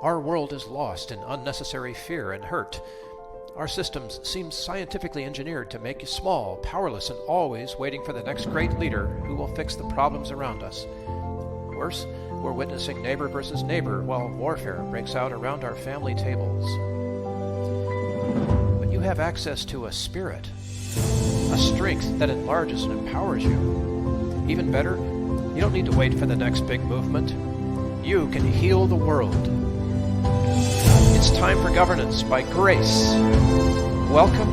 Our world is lost in unnecessary fear and hurt. Our systems seem scientifically engineered to make you small, powerless, and always waiting for the next great leader who will fix the problems around us. Worse, we're witnessing neighbor versus neighbor while warfare breaks out around our family tables. But you have access to a spirit, a strength that enlarges and empowers you. Even better, you don't need to wait for the next big movement. You can heal the world. It's time for governance by grace. Welcome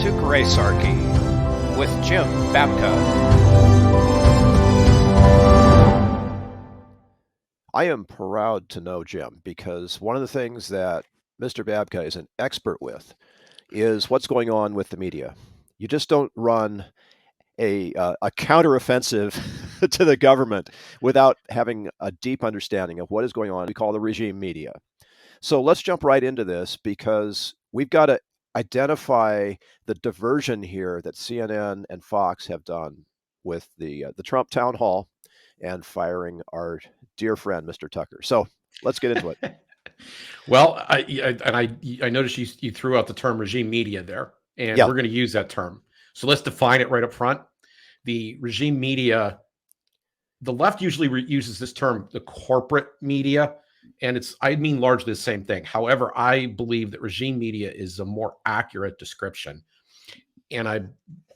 to Gracearchy with Jim Babka. I am proud to know Jim because one of the things that Mr. Babka is an expert with is what's going on with the media. You just don't run a counteroffensive to the government without having a deep understanding of what is going on. We call the regime media. So let's jump right into this because we've got to identify the diversion here that CNN and Fox have done with the Trump town hall and firing our dear friend, Mr. Tucker. So let's get into it. Well, I noticed you threw out the term regime media there, and we're going to use that term. So let's define it right up front. The regime media, the left usually uses this term, the corporate media, and I mean largely the same thing. However, I believe that regime media is a more accurate description. And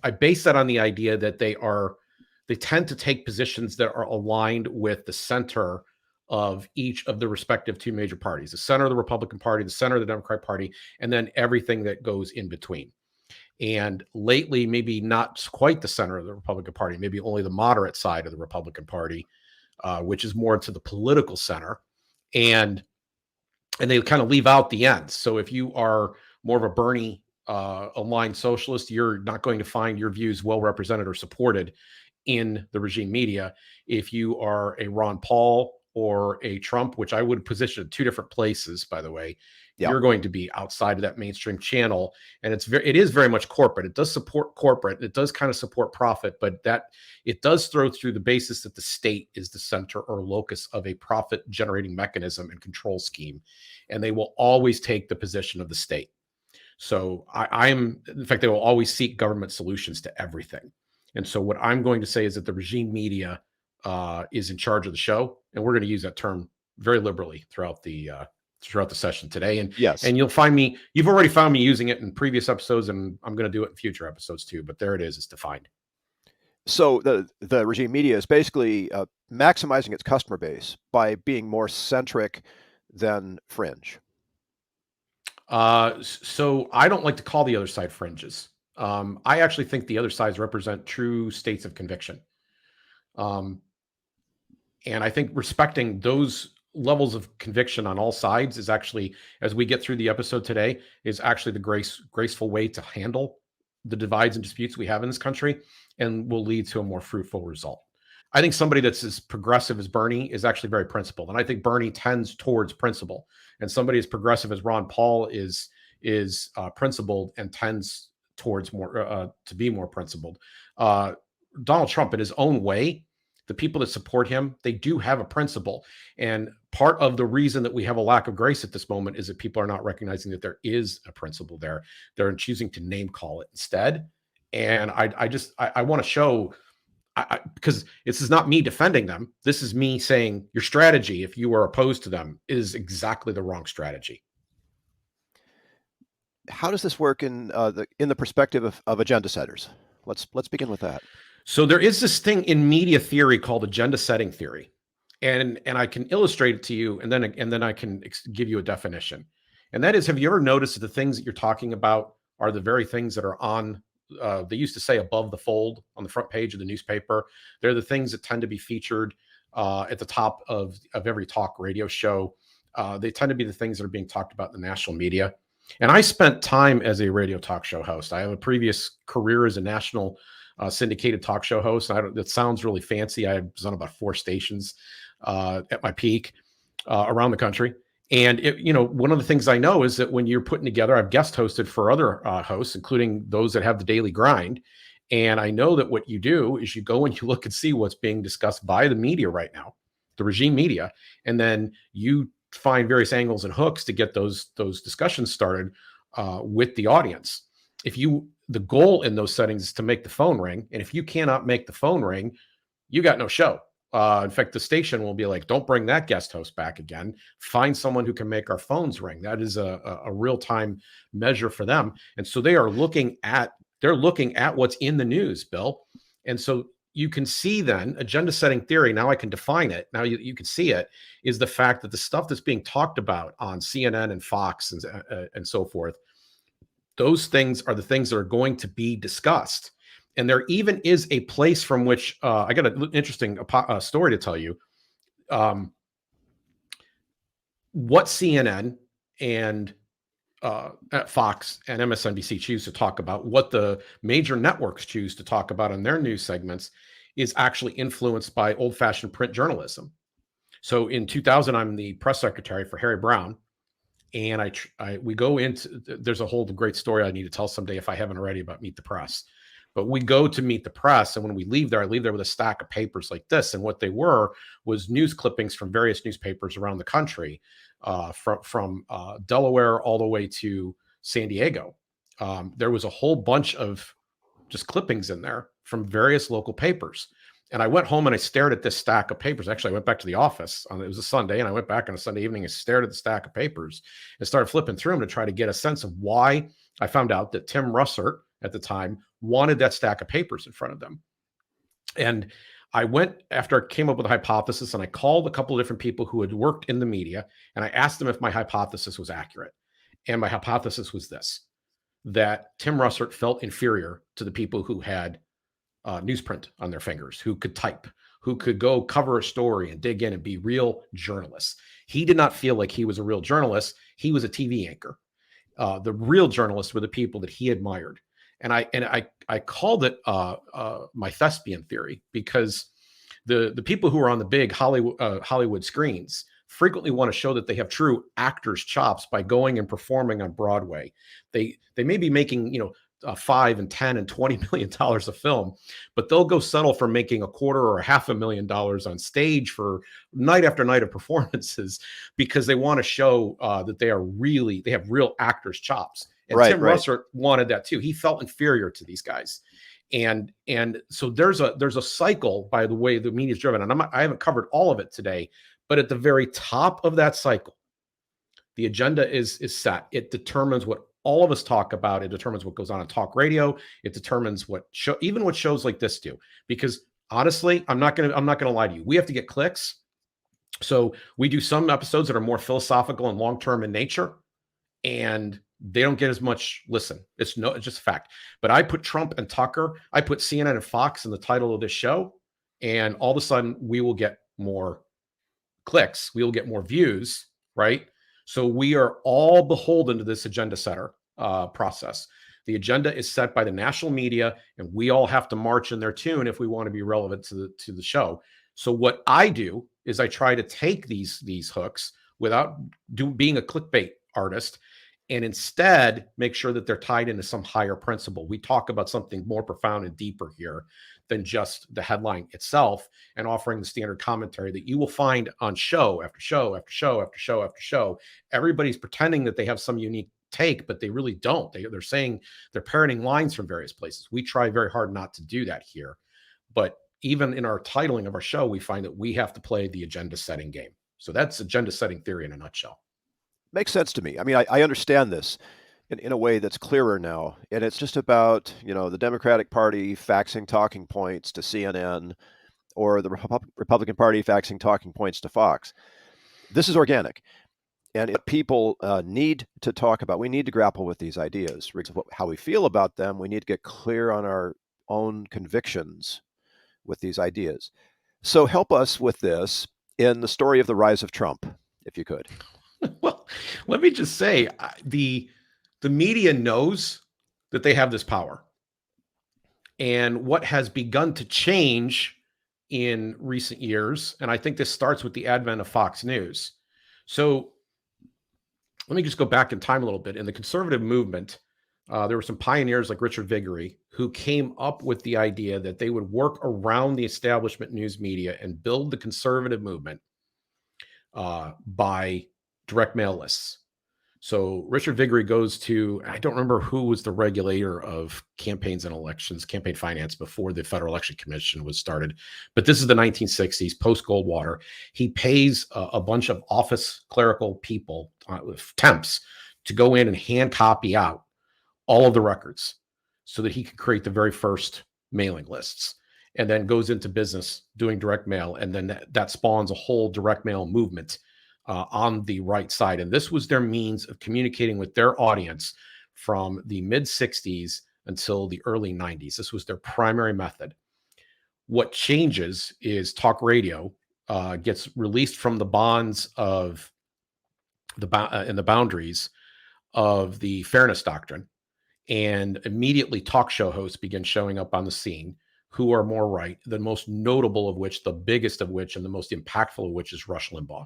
I base that on the idea that they tend to take positions that are aligned with the center of each of the respective two major parties, the center of the Republican Party, the center of the Democratic Party, and then everything that goes in between. And lately, maybe not quite the center of the Republican Party, maybe only the moderate side of the Republican Party, which is more to the political center. And they kind of leave out the ends. So if you are more of a Bernie aligned socialist, you're not going to find your views well represented or supported in the regime media. If you are a Ron Paul or a Trump, which I would position in two different places, by the way, you're going to be outside of that mainstream channel. And it is very much corporate. It does support corporate. It does kind of support profit, but it does throw through the basis that the state is the center or locus of a profit generating mechanism and control scheme. And they will always take the position of the state. So in fact, they will always seek government solutions to everything. And so what I'm going to say is that the regime media is in charge of the show. And we're going to use that term very liberally throughout the session today. And yes, and you've already found me using it in previous episodes, and I'm going to do it in future episodes too, but there it is, it's defined. So the regime media is basically maximizing its customer base by being more centric than fringe. So I don't like to call the other side fringes. I actually think the other sides represent true states of conviction. And I think respecting those levels of conviction on all sides is actually, as we get through the episode today, is actually the graceful way to handle the divides and disputes we have in this country, and will lead to a more fruitful result. I think somebody that's as progressive as Bernie is actually very principled, and I think Bernie tends towards principle. And somebody as progressive as Ron Paul is principled and tends towards more to be more principled. Donald Trump, in his own way, the people that support him, they do have a principle. And part of the reason that we have a lack of grace at this moment is that people are not recognizing that there is a principle there. They're choosing to name call it instead. And I want to show, because this is not me defending them. This is me saying your strategy, if you are opposed to them, is exactly the wrong strategy. How does this work in the perspective of agenda setters? Let's begin with that. So there is this thing in media theory called agenda setting theory, and I can illustrate it to you, and then I can give you a definition. And that is, have you ever noticed that the things that you're talking about are the very things that are on? They used to say above the fold on the front page of the newspaper. They're the things that tend to be featured at the top of every talk radio show. They tend to be the things that are being talked about in the national media. And I spent time as a radio talk show host. I have a previous career as a national syndicated talk show host. That sounds really fancy. I was on about 4 stations at my peak around the country. And one of the things I know is that when you're putting together, I've guest hosted for other hosts, including those that have the daily grind. And I know that what you do is you go and you look and see what's being discussed by the media right now, the regime media, and then you find various angles and hooks to get those discussions started with the audience. The goal in those settings is to make the phone ring, and if you cannot make the phone ring, you got no show. In fact, the station will be like, don't bring that guest host back again. Find someone who can make our phones ring. That is a real-time measure for them. And so they're looking at what's in the news, Bill. And so you can see then agenda setting theory. Now I can define it. Now you can see it is the fact that the stuff that's being talked about on CNN and Fox and so forth, those things are the things that are going to be discussed. And there even is a place from which I got an interesting story to tell you. What CNN and at Fox and MSNBC choose to talk about, what the major networks choose to talk about in their news segments, is actually influenced by old-fashioned print journalism. So in 2000, I'm the press secretary for Harry Browne, and we go into, there's a whole great story I need to tell someday if I haven't already about Meet the Press. But we go to meet the press, and when we leave there, I leave there with a stack of papers like this. And what they was news clippings from various newspapers around the country, from Delaware all the way to San Diego. There was a whole bunch of just clippings in there from various local papers. And I went home and I stared at this stack of papers. Actually, I went back to the office. It was a Sunday, and I went back on a Sunday evening and stared at the stack of papers and started flipping through them to try to get a sense of why. I found out that Tim Russert at the time wanted that stack of papers in front of them. And I went, after I came up with a hypothesis, and I called a couple of different people who had worked in the media, and I asked them if my hypothesis was accurate. And my hypothesis was this, that Tim Russert felt inferior to the people who had newsprint on their fingers, who could type, who could go cover a story and dig in and be real journalists. He did not feel like he was a real journalist. He was a TV anchor. The real journalists were the people that he admired. And I called it my thespian theory, because the people who are on the big Hollywood screens frequently want to show that they have true actors' chops by going and performing on Broadway. They may be making $5 and $10 and $20 million a film, but they'll go settle for making $250,000 or $500,000 on stage for night after night of performances, because they want to show that they have real actors' chops. And Tim Russert wanted that too. He felt inferior to these guys. And so there's a cycle, by the way the media is driven. And I haven't covered all of it today, but at the very top of that cycle, the agenda is set. It determines what all of us talk about. It determines what goes on talk radio. It determines what shows like this do. Because honestly, I'm not gonna lie to you. We have to get clicks. So we do some episodes that are more philosophical and long-term in nature, and they don't get as much listen. It's just a fact. But I put Trump and Tucker, I put CNN and Fox in the title of this show, and all of a sudden we will get more clicks. We will get more views, right? So we are all beholden to this agenda setter process. The agenda is set by the national media, and we all have to march in their tune if we want to be relevant to the show. So what I do is I try to take these hooks without being a clickbait artist, and instead make sure that they're tied into some higher principle. We talk about something more profound and deeper here than just the headline itself, and offering the standard commentary that you will find on show after show after show after show after show. Everybody's pretending that they have some unique take, but they really don't. They're saying they're parroting lines from various places. We try very hard not to do that here. But even in our titling of our show, we find that we have to play the agenda setting game. So that's agenda setting theory in a nutshell. Makes sense to me. I mean, I understand this in a way that's clearer now. And it's just about, the Democratic Party faxing talking points to CNN, or the Republican Party faxing talking points to Fox. This is organic. And if people need to talk about, we need to grapple with these ideas, how we feel about them. We need to get clear on our own convictions with these ideas. So help us with this in the story of the rise of Trump, if you could. Well, let me just say, the media knows that they have this power. And what has begun to change in recent years, and I think this starts with the advent of Fox News. So let me just go back in time a little bit. In the conservative movement, there were some pioneers like Richard Viguerie who came up with the idea that they would work around the establishment news media and build the conservative movement by direct mail lists. So Richard Viguerie goes to, I don't remember who was the regulator of campaigns and elections, campaign finance before the Federal Election Commission was started. But this is the 1960s, post-Goldwater. He pays a bunch of office clerical people, temps, to go in and hand copy out all of the records so that he could create the very first mailing lists, and then goes into business doing direct mail. And then that spawns a whole direct mail movement on the right side. And this was their means of communicating with their audience from the mid 60s until the early 90s. This was their primary method. What changes is talk radio gets released from the bonds of and the boundaries of the fairness doctrine. And immediately talk show hosts begin showing up on the scene who are more right, the most notable of which, the biggest of which, and the most impactful of which is Rush Limbaugh.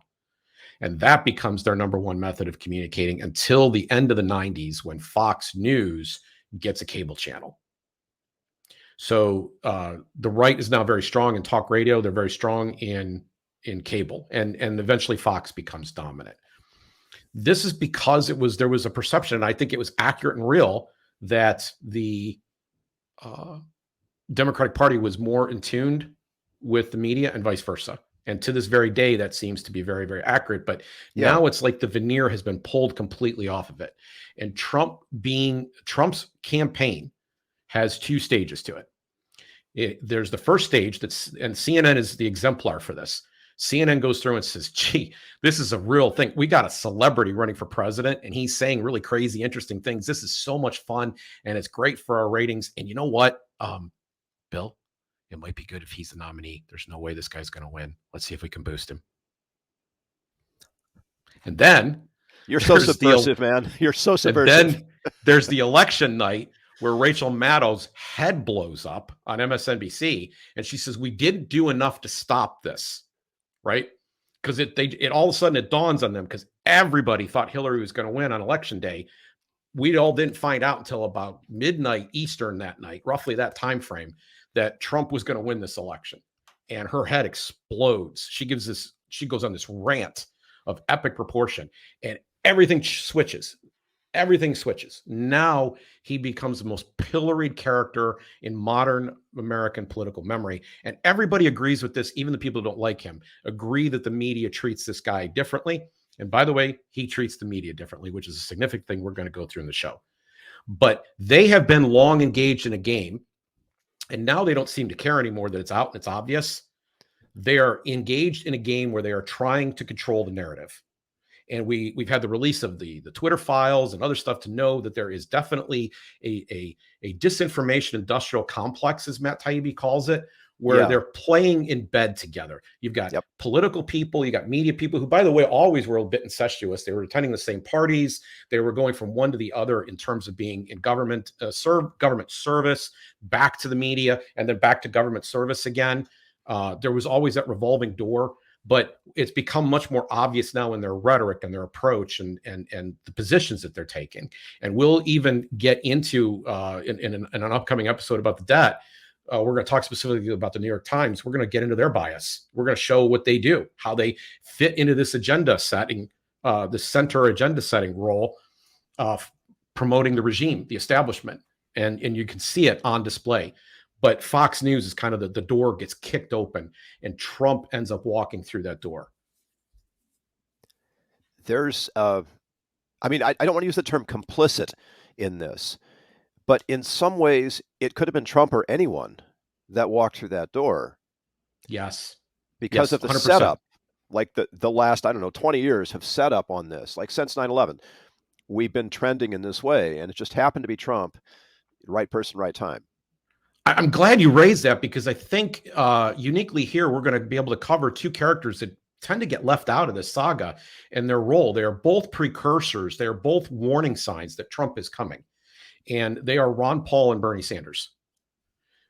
And that becomes their number one method of communicating until the end of the 90s, when Fox News gets a cable channel. So the right is now very strong in talk radio. They're very strong in cable, and eventually Fox becomes dominant. This is because there was a perception, and I think it was accurate and real, that the Democratic Party was more in tune with the media and vice versa. And to this very day, that seems to be very, very accurate. But now it's like the veneer has been pulled completely off of it. And Trump's campaign has two stages to it. There's the first stage and CNN is the exemplar for this. CNN goes through and says, gee, this is a real thing. We got a celebrity running for president, and he's saying really crazy, interesting things. This is so much fun, and it's great for our ratings. And you know what, Bill? It might be good if he's the nominee. There's no way this guy's going to win. Let's see if we can boost him. And then you're so subversive, man. You're so subversive. And then there's the election night where Rachel Maddow's head blows up on MSNBC, and she says, we didn't do enough to stop this, right? Because it all of a sudden it dawns on them, because everybody thought Hillary was going to win on election day. We all didn't find out until about midnight Eastern that night, roughly that time frame, that Trump was going to win this election. And her head explodes. She goes on this rant of epic proportion, and everything switches. Everything switches. Now he becomes the most pilloried character in modern American political memory. And everybody agrees with this. Even the people who don't like him agree that the media treats this guy differently. And by the way, he treats the media differently, which is a significant thing we're going to go through in the show. But they have been long engaged in a game, and now they don't seem to care anymore that it's out and it's obvious. They are engaged in a game where they are trying to control the narrative. And we've had the release of the Twitter files and other stuff to know that there is definitely a disinformation industrial complex, as Matt Taibbi calls it, where they're playing in bed together. You've got political people, you got media people who, by the way, always were a bit incestuous. They were attending the same parties. They were going from one to the other in terms of being in government service, back to the media, and then back to government service again. There was always that revolving door. But it's become much more obvious now in their rhetoric and their approach and the positions that they're taking. And we'll even get into in an upcoming episode about the debt. We're going to talk specifically about the New York Times. We're going to get into their bias. We're going to show what they do, how they fit into this agenda setting, the center agenda setting role of promoting the regime, the establishment. And you can see it on display. But Fox News is kind of the door gets kicked open, and Trump ends up walking through that door. There's, I don't want to use the term complicit in this, but in some ways it could have been Trump or anyone that walked through that door. Yes. Because of the 100%. setup, like the last, 20 years have set up on this, like since 9/11, we've been trending in this way, and it just happened to be Trump, right person, right time. I'm glad you raised that, because I think uniquely here, we're going to be able to cover two characters that tend to get left out of this saga and their role. They are both precursors. They are both warning signs that Trump is coming. And they are Ron Paul and Bernie Sanders.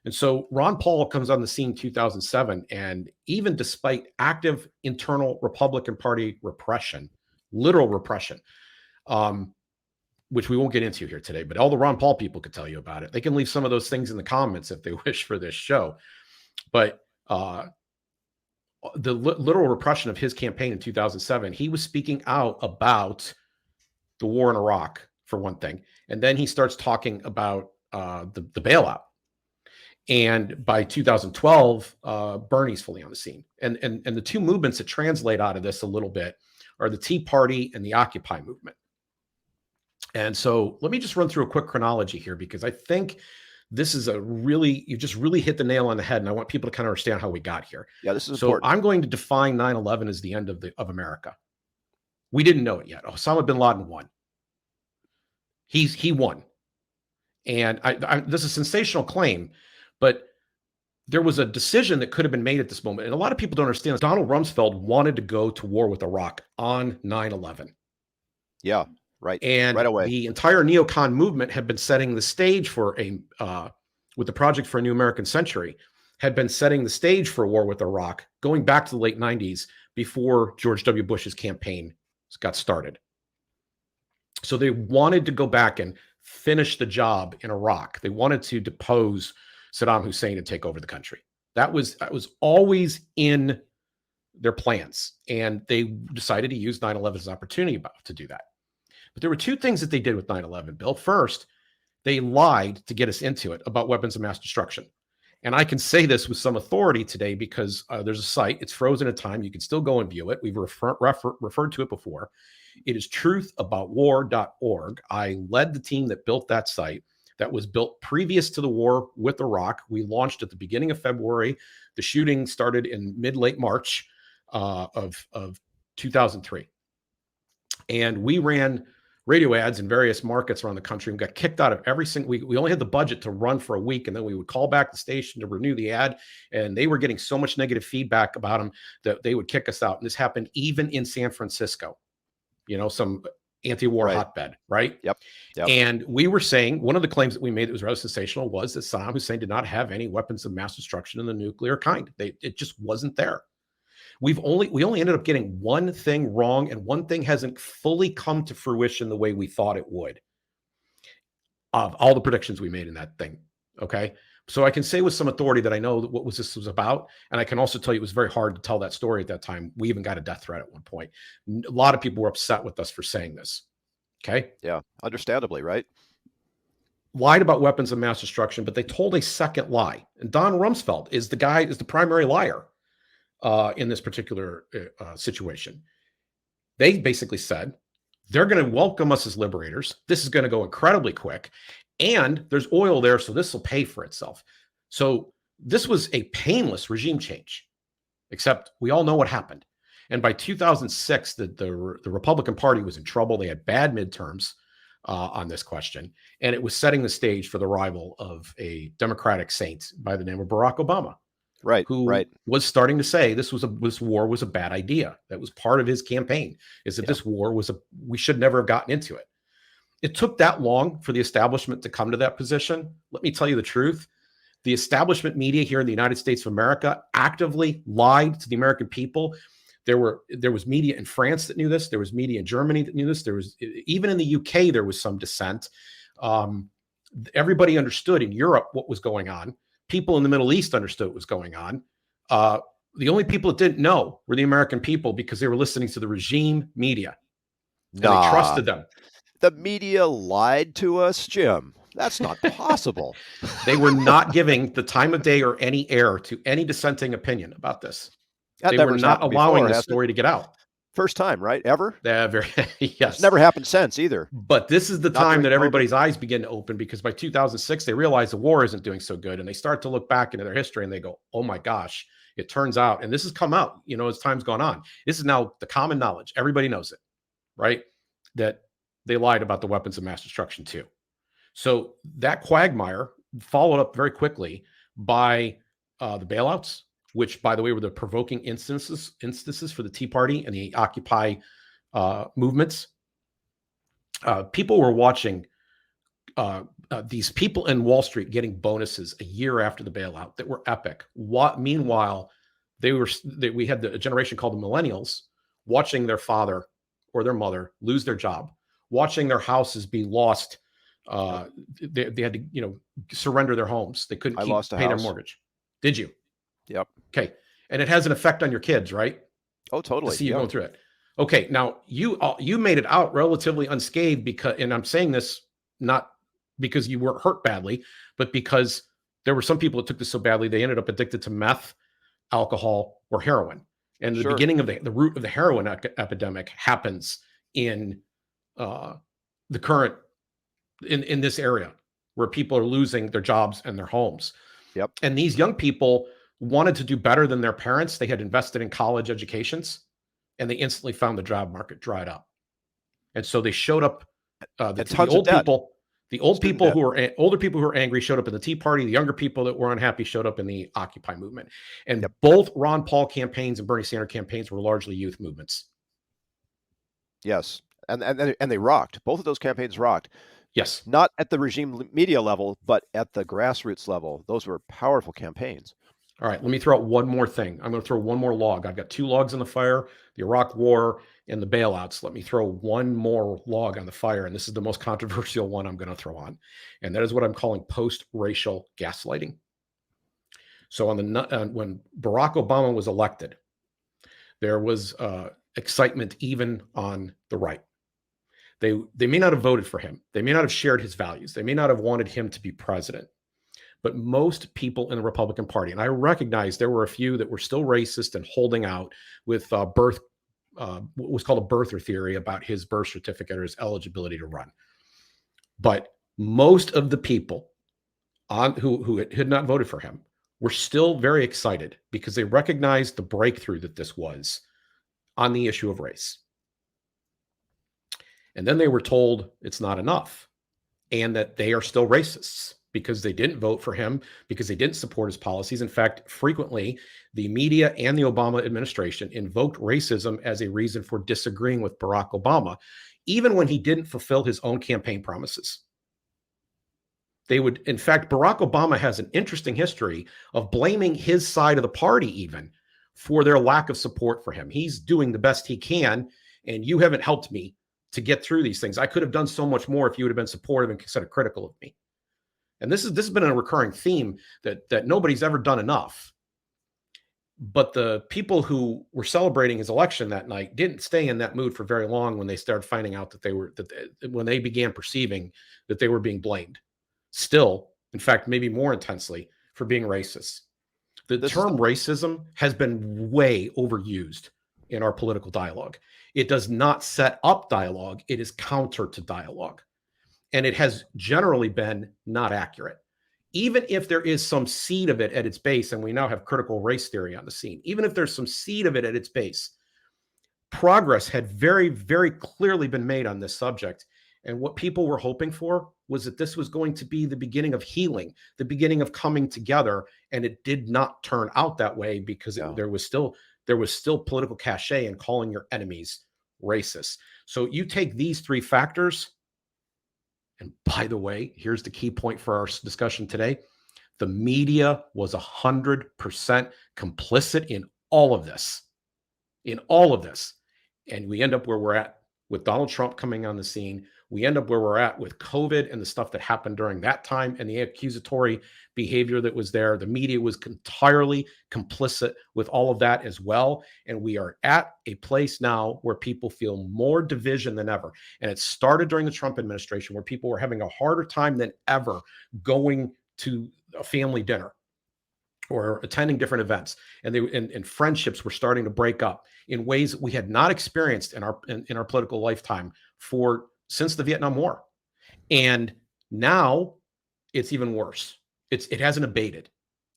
And so Ron Paul comes on the scene in 2007. And even despite active internal Republican Party repression, literal repression, which we won't get into here today, but all the Ron Paul people could tell you about it. They can leave some of those things in the comments if they wish for this show. But the literal repression of his campaign in 2007, he was speaking out about the war in Iraq, for one thing. And then he starts talking about the bailout. And by 2012, Bernie's fully on the scene. And the two movements that translate out of this a little bit are the Tea Party and the Occupy movement. And so let me just run through a quick chronology here, because I think this is you just really hit the nail on the head. And I want people to kind of understand how we got here. Yeah, this is so important. I'm going to define 9/11 as the end of America. We didn't know it yet. Osama bin Laden won. He won. And this is a sensational claim, but there was a decision that could have been made at this moment. And a lot of people don't understand. Donald Rumsfeld wanted to go to war with Iraq on 9/11. Yeah. Right. And right away. The entire neocon movement had been setting the stage for with the Project for a New American Century, had been setting the stage for a war with Iraq going back to the late 90s, before George W. Bush's campaign got started. So they wanted to go back and finish the job in Iraq. They wanted to depose Saddam Hussein and take over the country. That was always in their plans. And they decided to use 9/11 as an opportunity to do that. But there were two things that they did with 9/11, Bill. First, they lied to get us into it about weapons of mass destruction. And I can say this with some authority today, because there's a site. It's frozen in time. You can still go and view it. We've referred to it before. It is truthaboutwar.org. I led the team that built that site. That was built previous to the war with Iraq. We launched at the beginning of February. The shooting started in mid-late March of 2003. And we ran radio ads in various markets around the country and got kicked out of every single week. We only had the budget to run for a week, and then we would call back the station to renew the ad. And they were getting so much negative feedback about them that they would kick us out. And this happened even in San Francisco, some anti-war hotbed, right? Yep. And we were saying, one of the claims that we made that was rather sensational was that Saddam Hussein did not have any weapons of mass destruction in the nuclear kind. It just wasn't there. We only ended up getting one thing wrong, and one thing hasn't fully come to fruition the way we thought it would, of all the predictions we made in that thing. Okay. So I can say with some authority that I know what this was about. And I can also tell you it was very hard to tell that story at that time. We even got a death threat at one point. A lot of people were upset with us for saying this. Okay. Yeah. Understandably, right? Lied about weapons of mass destruction, but they told a second lie. And Don Rumsfeld is the primary liar in this particular situation. They basically said they're going to welcome us as liberators. This is going to go incredibly quick. And there's oil there, so this will pay for itself. So this was a painless regime change, except we all know what happened. And by 2006, the Republican Party was in trouble. They had bad midterms on this question, and it was setting the stage for the arrival of a Democratic saint by the name of Barack Obama. Right, who was starting to say this war was a bad idea. That was part of his campaign, is that this war we should never have gotten into it. It took that long for the establishment to come to that position. Let me tell you the truth. The establishment media here in the United States of America actively lied to the American people. There was media in France that knew this. There was media in Germany that knew this. There was, even in the UK, there was some dissent. Everybody understood in Europe what was going on. People in the Middle East understood what was going on. The only people that didn't know were the American people, because they were listening to the regime media. And they trusted them. The media lied to us, Jim. That's not possible. They were not giving the time of day or any air to any dissenting opinion about this. They were not allowing the story to get out. First time, right? Ever? Yes. It's never happened since either. But this is the time that everybody's eyes begin to open, because by 2006, they realize the war isn't doing so good. And they start to look back into their history and they go, oh my gosh, it turns out, and this has come out, as time's gone on. This is now the common knowledge. Everybody knows it, right? That they lied about the weapons of mass destruction too. So that quagmire followed up very quickly by the bailouts, which, by the way, were the provoking instances for the Tea Party and the Occupy movements. People were watching these people in Wall Street getting bonuses a year after the bailout that were epic. Meanwhile, we had a generation called the millennials watching their father or their mother lose their job, watching their houses be lost. They had to, surrender their homes. They couldn't pay their mortgage. Did you? Yep. Okay. And it has an effect on your kids, right? Oh, totally. To see you going through it. Okay, now you made it out relatively unscathed because, and I'm saying this not because you were hurt badly, but because there were some people that took this so badly they ended up addicted to meth, alcohol, or heroin. And the beginning of the root of the heroin epidemic happens in the current in this area where people are losing their jobs and their homes. Yep. And these young people wanted to do better than their parents. They had invested in college educations, and they instantly found the job market dried up. And so they showed up. The older people who were angry showed up in the Tea Party. The younger people that were unhappy showed up in the Occupy movement. And both Ron Paul campaigns and Bernie Sanders campaigns were largely youth movements. Yes, and they rocked. Both of those campaigns rocked. Yes. Not at the regime media level, but at the grassroots level. Those were powerful campaigns. All right, let me throw out one more thing. I'm going to throw one more log. I've got 2 logs in the fire, the Iraq War and the bailouts. Let me throw one more log on the fire, and this is the most controversial one I'm going to throw on, and that is what I'm calling post-racial gaslighting. So when Barack Obama was elected, there was excitement even on the right. They may not have voted for him. They may not have shared his values. They may not have wanted him to be president. But most people in the Republican Party, and I recognize there were a few that were still racist and holding out with what was called a birther theory about his birth certificate or his eligibility to run. But most of the people who had not voted for him were still very excited because they recognized the breakthrough that this was on the issue of race. And then they were told it's not enough and that they are still racists because they didn't vote for him, because they didn't support his policies. In fact, frequently, the media and the Obama administration invoked racism as a reason for disagreeing with Barack Obama, even when he didn't fulfill his own campaign promises. In fact, Barack Obama has an interesting history of blaming his side of the party even for their lack of support for him. He's doing the best he can, and you haven't helped me to get through these things. I could have done so much more if you would have been supportive instead of critical of me. And this has been a recurring theme that nobody's ever done enough. But the people who were celebrating his election that night didn't stay in that mood for very long when they started finding out when they began perceiving that they were being blamed. Still, in fact, maybe more intensely for being racist. The term racism has been way overused in our political dialogue. It does not set up dialogue. It is counter to dialogue. And it has generally been not accurate. Even if there is some seed of it at its base, and we now have critical race theory on the scene, even if there's some seed of it at its base, progress had very, very clearly been made on this subject. And what people were hoping for was that this was going to be the beginning of healing, the beginning of coming together. And it did not turn out that way because there was still political cachet in calling your enemies racist. So you take these 3 factors. And by the way, here's the key point for our discussion today. The media was 100% complicit in all of this. And we end up where we're at with Donald Trump coming on the scene. We end up where we're at with COVID and the stuff that happened during that time and the accusatory behavior that was there. The media was entirely complicit with all of that as well. And we are at a place now where people feel more division than ever. And it started during the Trump administration where people were having a harder time than ever going to a family dinner or attending different events. And friendships were starting to break up in ways that we had not experienced in our political lifetime since the Vietnam War. And now it's even worse. It hasn't abated.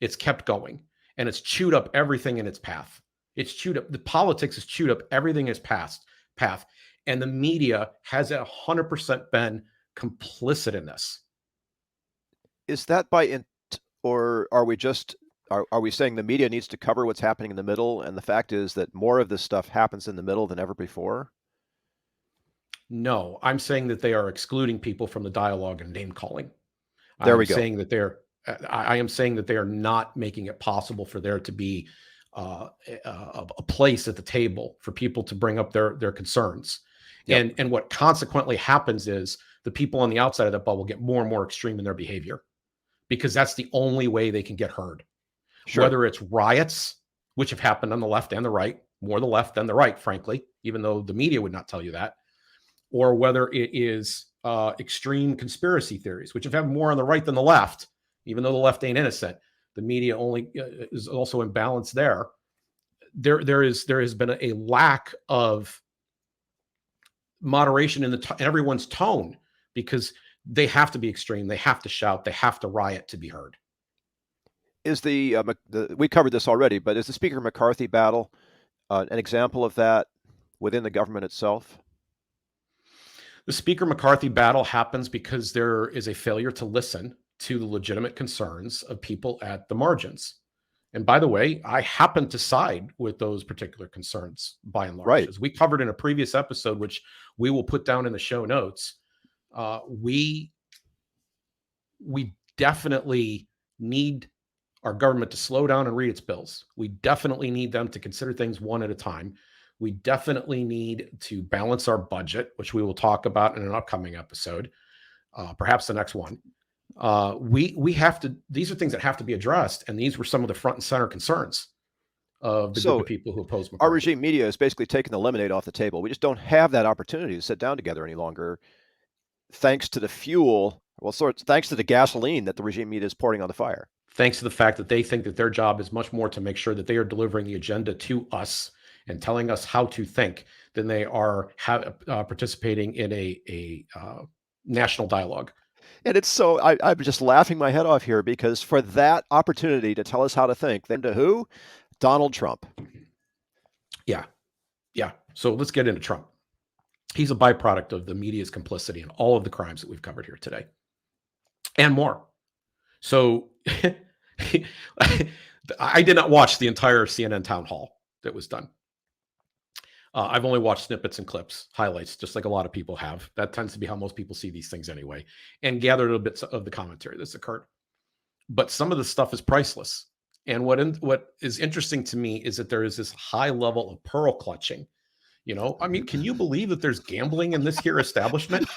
It's kept going, and it's chewed up everything in its path. The politics has chewed up everything in its path. And the media has 100% been complicit in this. Is that or are we saying the media needs to cover what's happening in the middle? And the fact is that more of this stuff happens in the middle than ever before? No, I'm saying that they are excluding people from the dialogue and name calling. There we go. I am saying that they are not making it possible for there to be a place at the table for people to bring up their concerns. Yep. And what consequently happens is the people on the outside of that bubble get more and more extreme in their behavior because that's the only way they can get heard. Sure. Whether it's riots, which have happened on the left and the right, more the left than the right, frankly, even though the media would not tell you that, or whether it is extreme conspiracy theories, which have happened more on the right than the left, even though the left ain't innocent. The media only is also imbalanced there. There has been a lack of moderation in everyone's tone, because they have to be extreme, they have to shout, they have to riot to be heard. Is we covered this already, but is the Speaker McCarthy battle an example of that within the government itself? The Speaker McCarthy battle happens because there is a failure to listen to the legitimate concerns of people at the margins. And by the way, I happen to side with those particular concerns by and large. Right. As we covered in a previous episode, which we will put down in the show notes, we definitely need our government to slow down and read its bills. We definitely need them to consider things one at a time. We definitely need to balance our budget, which we will talk about in an upcoming episode, perhaps the next one. We have to, these are things that have to be addressed. And these were some of the front and center concerns of the group of people who oppose McCarthy. Our regime media is basically taking the lemonade off the table. We just don't have that opportunity to sit down together any longer, thanks to the fuel, thanks to the gasoline that the regime media is pouring on the fire. Thanks to the fact that they think that their job is much more to make sure that they are delivering the agenda to us and telling us how to think than they are participating in a national dialogue. And it's so, I'm just laughing my head off here, because for that opportunity to tell us how to think, then to who? Donald Trump. Yeah. So let's get into Trump. He's a byproduct of the media's complicity in all of the crimes that we've covered here today and more. So I did not watch the entire CNN town hall that was done. I've only watched snippets and clips, highlights, just like a lot of people have. That tends to be how most people see these things anyway, and gather little bits of the commentary that's occurred. But some of the stuff is priceless. And what is interesting to me is that there is this high level of pearl clutching. You know, I mean, can you believe that there's gambling in this here establishment?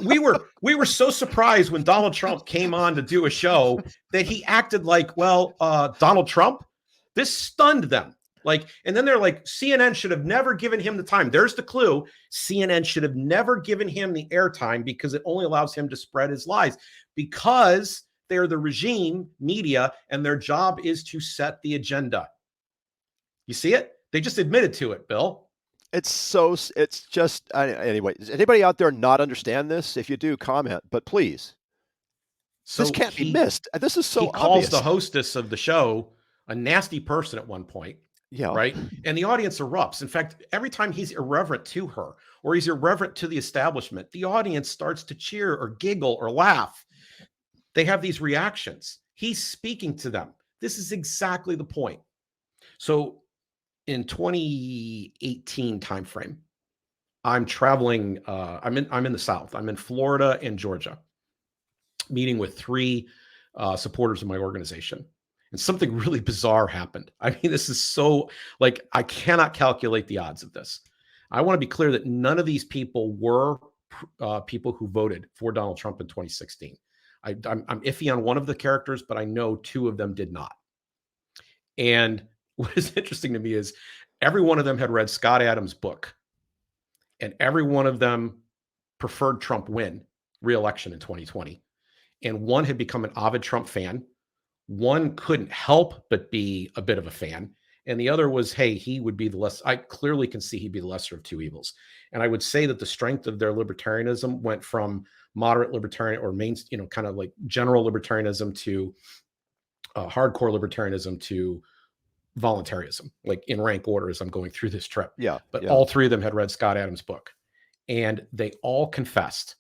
We were so surprised when Donald Trump came on to do a show that he acted like, well, Donald Trump. This stunned them. And then they're like, CNN should have never given him the time. There's the clue. CNN should have never given him the airtime, because it only allows him to spread his lies, because they're the regime media and their job is to set the agenda. You see it? They just admitted to it, Bill. It's just, anyway, does anybody out there not understand this? If you do, comment, but please. So this can't be missed. This is so obvious. He calls the hostess of the show a nasty person at one point. Yeah. Right. And the audience erupts. In fact, every time he's irreverent to her or he's irreverent to the establishment, the audience starts to cheer or giggle or laugh. They have these reactions. He's speaking to them. This is exactly the point. So in 2018 timeframe, I'm traveling. I'm in the South. I'm in Florida and Georgia, meeting with 3 supporters of my organization. And something really bizarre happened. I mean, this is so, I cannot calculate the odds of this. I want to be clear that none of these people were people who voted for Donald Trump in 2016. I'm iffy on one of the characters, but I know 2 of them did not. And what is interesting to me is every one of them had read Scott Adams' book, and every one of them preferred Trump win re-election in 2020. And one had become an avid Trump fan. One couldn't help but be a bit of a fan. And the other was, hey, he would be the less, I clearly can see he'd be the lesser of 2 evils. And I would say that the strength of their libertarianism went from moderate libertarian or kind of like general libertarianism to hardcore libertarianism to voluntarism, like in rank order as I'm going through this trip. Yeah. But all 3 of them had read Scott Adams' book, and they all confessed,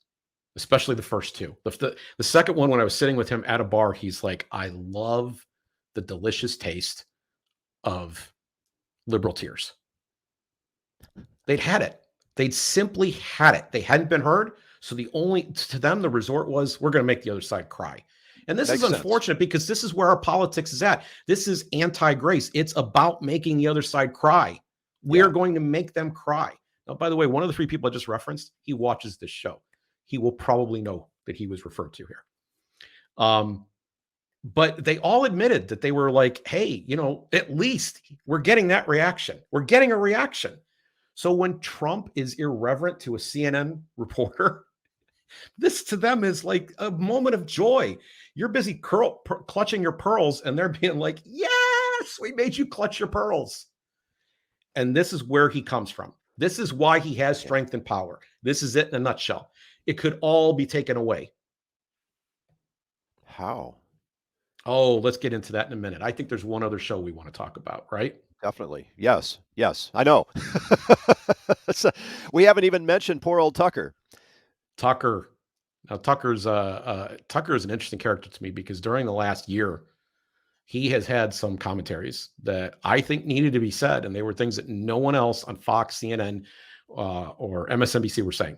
especially the first 2. The second one, when I was sitting with him at a bar, he's like, I love the delicious taste of liberal tears. They'd had it. They'd simply had it. They hadn't been heard. So to them, the resort was, we're going to make the other side cry. And this is unfortunate because this is where our politics is at. This is anti-grace. It's about making the other side cry. We are going to make them cry. Now, by the way, one of the 3 people I just referenced, he watches this show. He will probably know that he was referred to here. But they all admitted that they were like, hey, at least we're getting that reaction. We're getting a reaction. So when Trump is irreverent to a CNN reporter, this to them is like a moment of joy. You're busy clutching your pearls, and they're being like, yes, we made you clutch your pearls. And this is where he comes from. This is why he has strength and power. This is it in a nutshell. It could all be taken away. How? Oh, let's get into that in a minute. I think there's one other show we want to talk about, right? Definitely. Yes. I know. So, we haven't even mentioned poor old Tucker. Tucker. Now, Tucker is an interesting character to me because during the last year, he has had some commentaries that I think needed to be said, and they were things that no one else on Fox, CNN, or MSNBC were saying.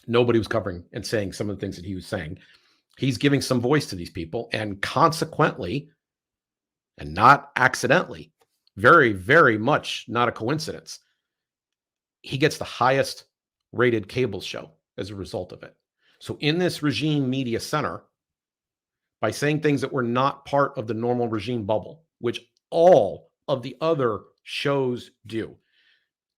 Nobody was covering and saying some of the things that he was saying. He's giving some voice to these people, and consequently, and not accidentally, very, very much not a coincidence, he gets the highest rated cable show as a result of it. So in this regime media center, by saying things that were not part of the normal regime bubble, which all of the other shows do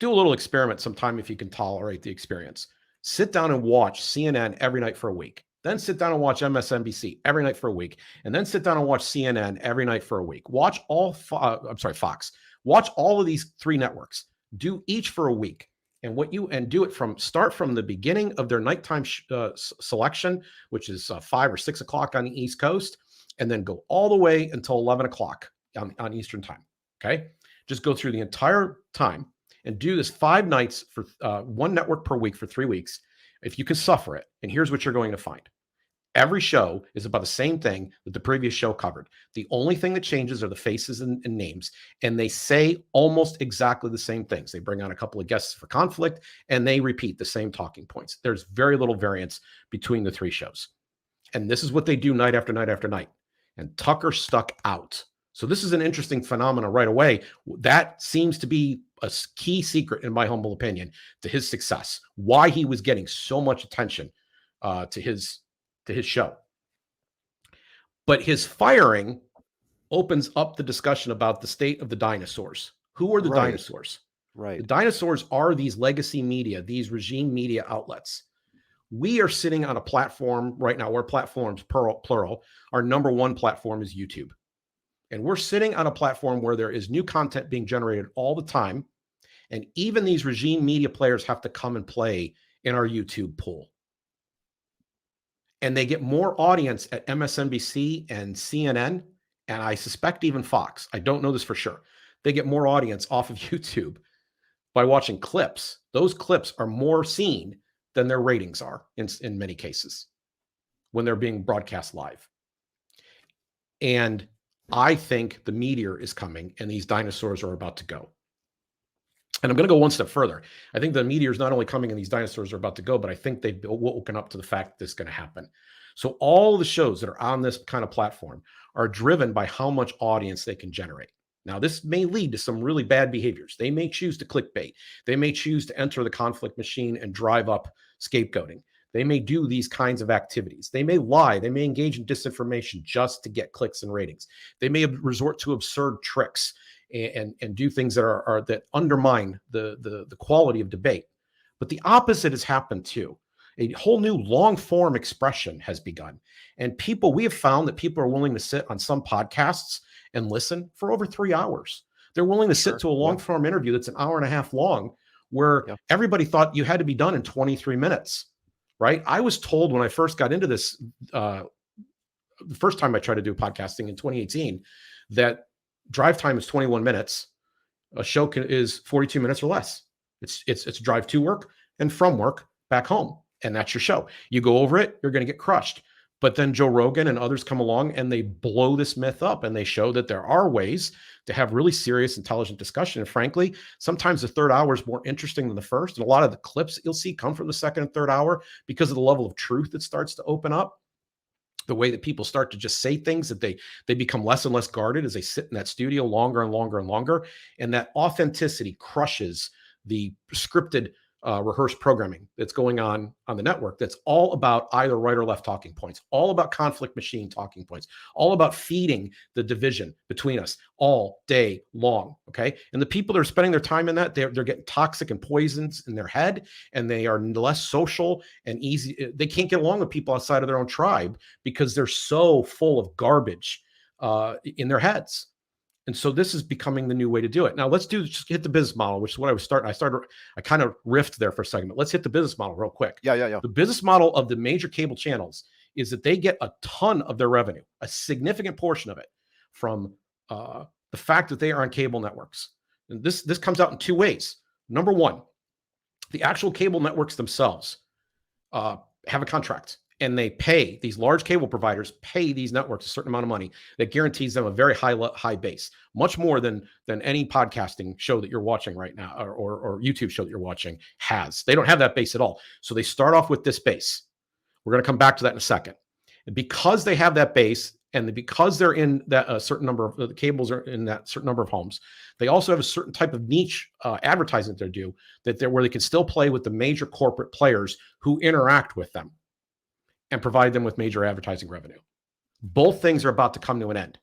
a little experiment sometime if you can tolerate the experience. Sit down and watch CNN every night for a week. Then sit down and watch MSNBC every night for a week. And then sit down and watch CNN every night for a week. Watch Fox. Watch all of these three networks. Do each for a week. And do it start from the beginning of their nighttime selection, which is 5 or 6 o'clock on the East Coast, and then go all the way until 11 o'clock on Eastern time. Okay. Just go through the entire time and do this 5 nights for one network per week for 3 weeks. If you can suffer it. And here's what you're going to find. Every show is about the same thing that the previous show covered. The only thing that changes are the faces and names, and they say almost exactly the same things. They bring on a couple of guests for conflict, and they repeat the same talking points. There's very little variance between the 3 shows. And this is what they do night after night after night. And Tucker stuck out. So this is an interesting phenomenon right away. That seems to be a key secret, in my humble opinion, to his success. Why he was getting so much attention to his show. But his firing opens up the discussion about the state of the dinosaurs. Who are the dinosaurs? Right. The dinosaurs are these legacy media, these regime media outlets. We are sitting on a platform right now, where platforms, plural, our number one platform is YouTube. And we're sitting on a platform where there is new content being generated all the time. And even these regime media players have to come and play in our YouTube pool. And they get more audience at MSNBC and CNN, and I suspect even Fox. I don't know this for sure. They get more audience off of YouTube by watching clips. Those clips are more seen than their ratings are in many cases when they're being broadcast live. And I think the Meteor is coming, and these dinosaurs are about to go. And I'm going to go one step further. I think the Meteor is not only coming and these dinosaurs are about to go, but I think they've woken up to the fact that this is going to happen. So all the shows that are on this kind of platform are driven by how much audience they can generate. Now, this may lead to some really bad behaviors. They may choose to clickbait. They may choose to enter the conflict machine and drive up scapegoating. They may do these kinds of activities. They may lie. They may engage in disinformation just to get clicks and ratings. They may resort to absurd tricks and do things that that undermine the quality of debate. But the opposite has happened too. A whole new long form expression has begun. And we have found that people are willing to sit on some podcasts and listen for over 3 hours. They're willing to sit to a long form interview that's an hour and a half long, where everybody thought you had to be done in 23 minutes, right? I was told when I first got into this, the first time I tried to do podcasting in 2018, that drive time is 21 minutes. A show is 42 minutes or less. It's drive to work and from work back home. And that's your show. You go over it, you're going to get crushed. But then Joe Rogan and others come along and they blow this myth up, and they show that there are ways to have really serious, intelligent discussion. And frankly, sometimes the third hour is more interesting than the first. And a lot of the clips you'll see come from the second and third hour because of the level of truth that starts to open up. The way that people start to just say things, that they become less and less guarded as they sit in that studio longer and longer and longer. And that authenticity crushes the scripted rehearsed programming that's going on the network that's all about either right or left talking points, all about conflict machine talking points, all about feeding the division between us all day long. Okay. And the people that are spending their time in that, they're getting toxic and poisons in their head, and they are less social and easy. They can't get along with people outside of their own tribe because they're so full of garbage in their heads. And so this is becoming the new way to do it. Now let's just hit the business model, which is what I was starting. I kind of riffed there for a second, but let's hit the business model real quick. Yeah. The business model of the major cable channels is that they get a ton of their revenue, a significant portion of it, from the fact that they are on cable networks. And this comes out in two ways. Number one, the actual cable networks themselves have a contract. And they pay, these large cable providers pay these networks a certain amount of money that guarantees them a very high base, much more than any podcasting show that you're watching right now, or YouTube show that you're watching has. They don't have that base at all. So they start off with this base. We're going to come back to that in a second. And because they have that base, and because they're in that a certain number of the cables are in that certain number of homes, they also have a certain type of niche advertising that they do where they can still play with the major corporate players who interact with them and provide them with major advertising revenue. Both things are about to come to an end.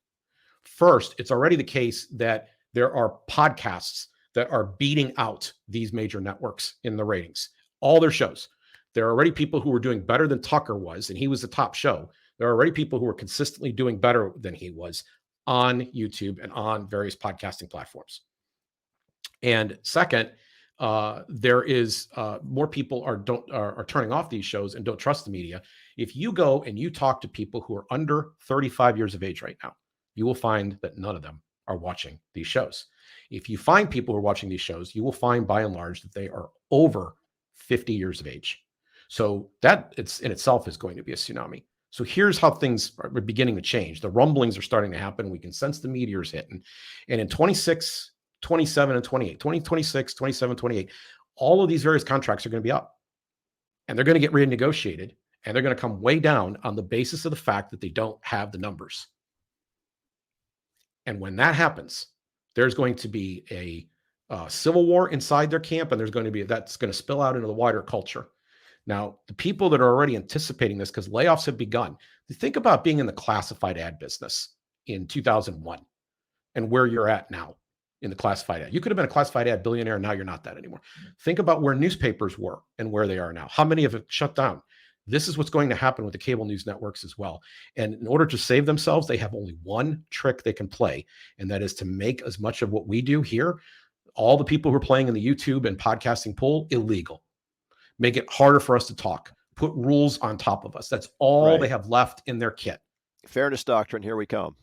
First, it's already the case that there are podcasts that are beating out these major networks in the ratings, all their shows. There are already people who are doing better than Tucker was, and he was the top show. There are already people who are consistently doing better than he was on YouTube and on various podcasting platforms. And second, there is more people are turning off these shows and don't trust the media. If you go and you talk to people who are under 35 years of age right now, you will find that none of them are watching these shows. If you find people who are watching these shows, you will find by and large that they are over 50 years of age. So that in itself is going to be a tsunami. So here's how things are beginning to change. The rumblings are starting to happen. We can sense the meteors hitting. And in 26, 27, and 28, 2026, 27, 28, all of these various contracts are going to be up. And they're going to get renegotiated. And they're going to come way down on the basis of the fact that they don't have the numbers. And when that happens, there's going to be a civil war inside their camp, and that's going to spill out into the wider culture. Now, the people that are already anticipating this, because layoffs have begun, think about being in the classified ad business in 2001 and where you're at now in the classified ad. You could have been a classified ad billionaire. Now you're not that anymore. Think about where newspapers were and where they are now. How many have shut down? This is what's going to happen with the cable news networks as well. And in order to save themselves, they have only one trick they can play, and that is to make as much of what we do here, all the people who are playing in the YouTube and podcasting pool, illegal. Make it harder for us to talk. Put rules on top of us. That's all they have left in their kit. Fairness doctrine, here we come.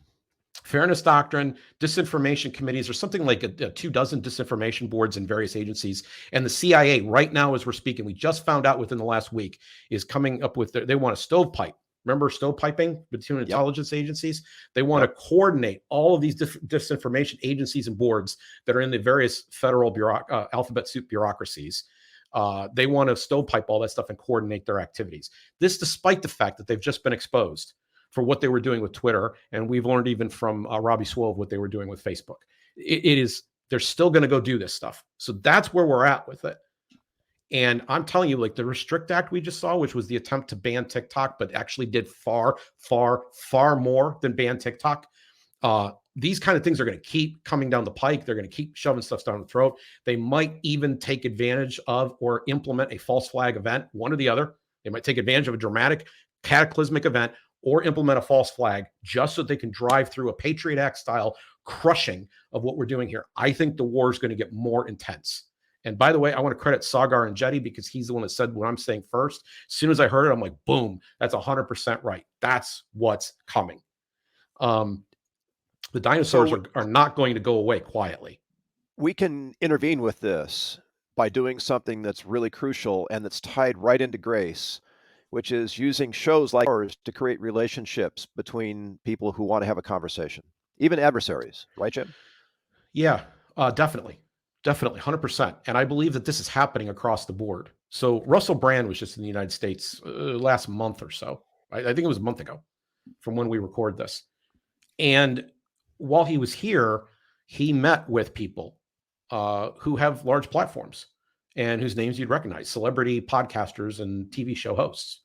Fairness doctrine, disinformation committees. There's something like 24 disinformation boards in various agencies. And the CIA right now, as we're speaking, we just found out within the last week, is coming up with, they want a stovepipe. Remember stovepiping between intelligence agencies? They want to coordinate all of these disinformation agencies and boards that are in the various federal alphabet soup bureaucracies. They want to stovepipe all that stuff and coordinate their activities. This, despite the fact that they've just been exposed for what they were doing with Twitter, and we've learned even from Robbie Swove what they were doing with Facebook. They're still going to go do this stuff. So that's where we're at with it. And I'm telling you, like the Restrict Act we just saw, which was the attempt to ban TikTok, but actually did far, far, far more than ban TikTok. These kind of things are going to keep coming down the pike. They're going to keep shoving stuff down the throat. They might even take advantage of or implement a false flag event, one or the other. They might take advantage of a dramatic, cataclysmic event or implement a false flag just so they can drive through a Patriot Act style crushing of what we're doing here. I think the war is going to get more intense. And by the way, I want to credit Sagar and Jetty because he's the one that said what I'm saying first. As soon as I heard it, I'm like, boom, that's 100% right. That's what's coming. The dinosaurs are not going to go away quietly. We can intervene with this by doing something that's really crucial and that's tied right into grace, which is using shows like ours to create relationships between people who want to have a conversation, even adversaries. Right, Jim? Yeah, definitely. Definitely, 100%. And I believe that this is happening across the board. So Russell Brand was just in the United States last month or so. I think it was a month ago from when we record this. And while he was here, he met with people who have large platforms. and whose names you'd recognize, celebrity podcasters and TV show hosts.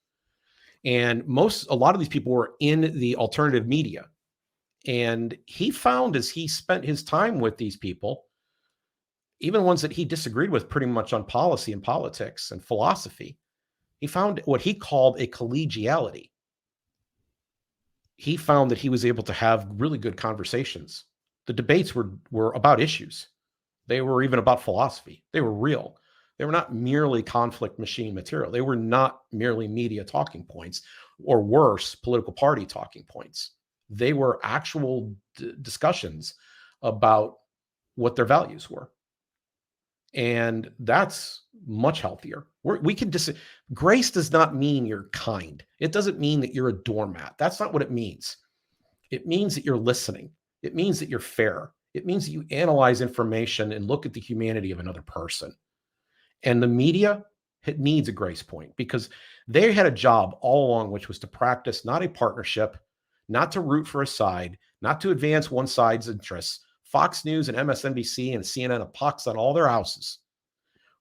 And a lot of these people were in the alternative media. And he found, as he spent his time with these people, even ones that he disagreed with pretty much on policy and politics and philosophy, he found what he called a collegiality. He found that he was able to have really good conversations. The debates were about issues. They were even about philosophy. They were real. They were not merely conflict machine material. They were not merely media talking points, or worse, political party talking points. They were actual discussions about what their values were. And that's much healthier. Grace does not mean you're kind. It doesn't mean that you're a doormat. That's not what it means. It means that you're listening. It means that you're fair. It means that you analyze information and look at the humanity of another person. And the media, it needs a grace point, because they had a job all along, which was to practice not a partnership, not to root for a side, not to advance one side's interests. Fox News and MSNBC and CNN have pox on all their houses.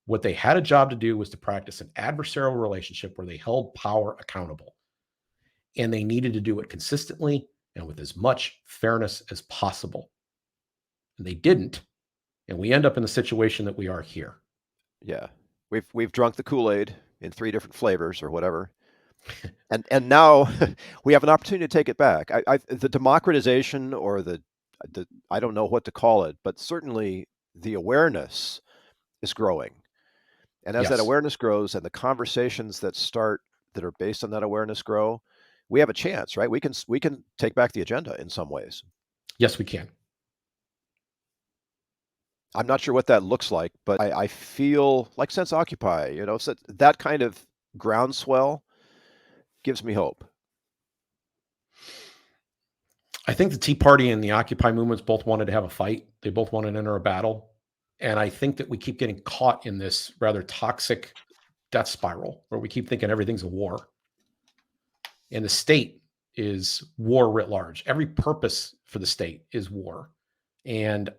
What they had a job to do was to practice an adversarial relationship where they held power accountable. And they needed to do it consistently and with as much fairness as possible. And they didn't. And we end up in the situation that we are here. Yeah. We've drunk the Kool-Aid in 3 different flavors or whatever. And now we have an opportunity to take it back. The democratization, or the I don't know what to call it, but certainly the awareness is growing. And as that awareness grows and the conversations that are based on that awareness grow, we have a chance, right? We can take back the agenda in some ways. Yes, we can. I'm not sure what that looks like, but I feel like since Occupy, so that kind of groundswell gives me hope. I think the Tea Party and the Occupy movements both wanted to have a fight. They both wanted to enter a battle. And I think that we keep getting caught in this rather toxic death spiral where we keep thinking everything's a war. And the state is war writ large. Every purpose for the state is war. And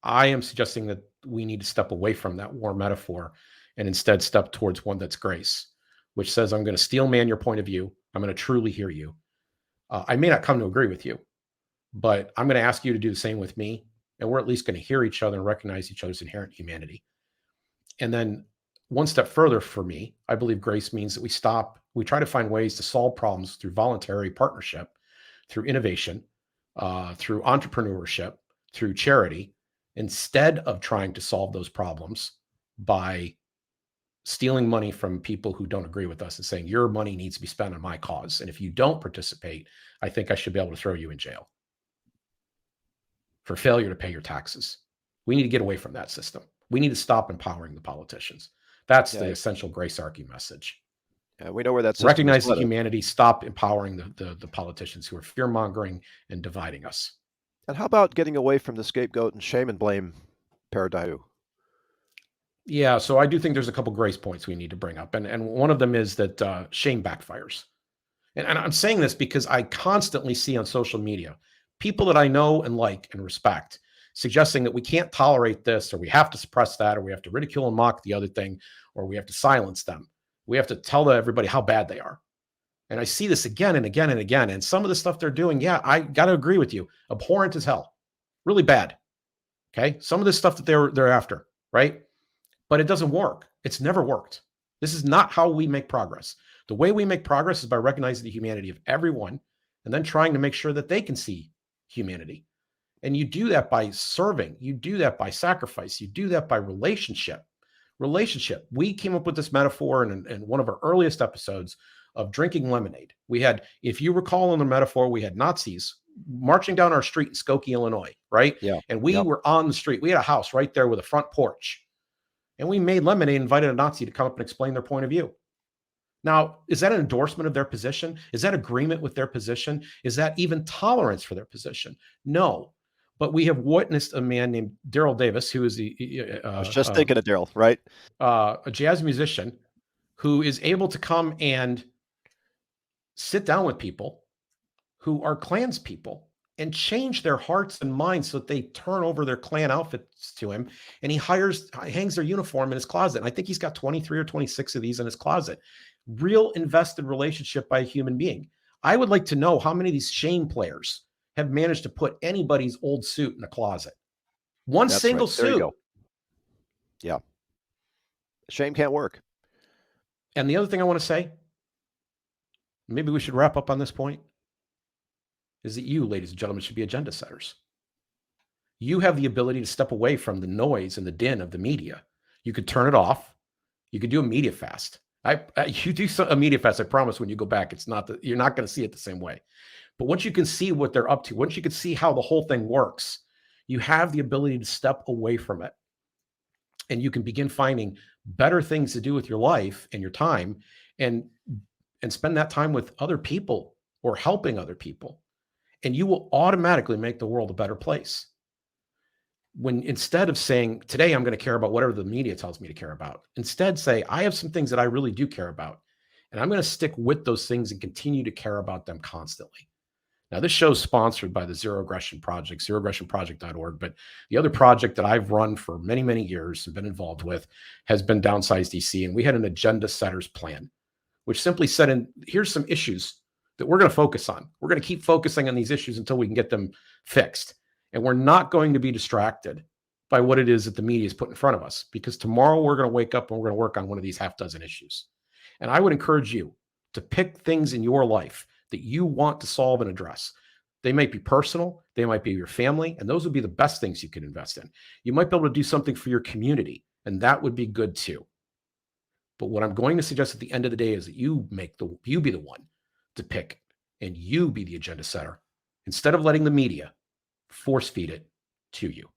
I am suggesting that we need to step away from that war metaphor and instead step towards one that's grace, which says, I'm going to steel man your point of view. I'm going to truly hear you. I may not come to agree with you, but I'm going to ask you to do the same with me. And we're at least going to hear each other and recognize each other's inherent humanity. And then one step further for me, I believe grace means that we try to find ways to solve problems through voluntary partnership, through innovation, through entrepreneurship, through charity, instead of trying to solve those problems by stealing money from people who don't agree with us and saying, your money needs to be spent on my cause. And if you don't participate, I think I should be able to throw you in jail for failure to pay your taxes. We need to get away from that system. We need to stop empowering the politicians. That's the essential Gracearchy message. Yeah, we know where that's recognize the humanity. Stop empowering the politicians who are fear mongering and dividing us. And how about getting away from the scapegoat and shame and blame paradigm? Yeah, so I do think there's a couple grace points we need to bring up, and one of them is that shame backfires. And I'm saying this because I constantly see on social media people that I know and like and respect suggesting that we can't tolerate this, or we have to suppress that, or we have to ridicule and mock the other thing, or we have to silence them. We have to tell everybody how bad they are. And I see this again and again and again. And some of the stuff they're doing, yeah, I got to agree with you. Abhorrent as hell. Really bad. Okay? Some of this stuff that they're after, right? But it doesn't work. It's never worked. This is not how we make progress. The way we make progress is by recognizing the humanity of everyone and then trying to make sure that they can see humanity. And you do that by serving. You do that by sacrifice. You do that by relationship. Relationship. We came up with this metaphor in one of our earliest episodes of drinking lemonade. We had, if you recall in the metaphor, we had Nazis marching down our street in Skokie, Illinois, right? Yeah. And we were on the street. We had a house right there with a front porch. And we made lemonade and invited a Nazi to come up and explain their point of view. Now, is that an endorsement of their position? Is that agreement with their position? Is that even tolerance for their position? No. But we have witnessed a man named Daryl Davis, who is I was just thinking of Daryl, right? A jazz musician who is able to come and sit down with people who are Klanspeople and change their hearts and minds so that they turn over their Klan outfits to him, and he hangs their uniform in his closet. And I think he's got 23 or 26 of these in his closet. Real invested relationship by a human being. I would like to know how many of these shame players have managed to put anybody's old suit in a closet. One That's single right. There suit. you go. Yeah. Shame can't work. And the other thing I want to say, maybe we should wrap up on this point, is that you, ladies and gentlemen, should be agenda setters. You have the ability to step away from the noise and the din of the media. You could turn it off. You could do a media fast. You do a media fast, I promise, when you go back, you're not going to see it the same way. But once you can see what they're up to, once you can see how the whole thing works, you have the ability to step away from it. And you can begin finding better things to do with your life and your time, and spend that time with other people or helping other people. And you will automatically make the world a better place. When instead of saying, today I'm going to care about whatever the media tells me to care about, instead say, I have some things that I really do care about, and I'm going to stick with those things and continue to care about them constantly. Now, this show is sponsored by the Zero Aggression Project, zeroaggressionproject.org. But the other project that I've run for many, many years and been involved with has been Downsize DC. And we had an agenda setters plan, which simply said, here's some issues that we're going to focus on. We're going to keep focusing on these issues until we can get them fixed. And we're not going to be distracted by what it is that the media is put in front of us, because tomorrow we're going to wake up and we're going to work on one of these half dozen issues. And I would encourage you to pick things in your life that you want to solve and address. They might be personal, they might be your family, and those would be the best things you could invest in. You might be able to do something for your community, and that would be good too. But what I'm going to suggest at the end of the day is that you be the one to pick, and you be the agenda setter, instead of letting the media force feed it to you.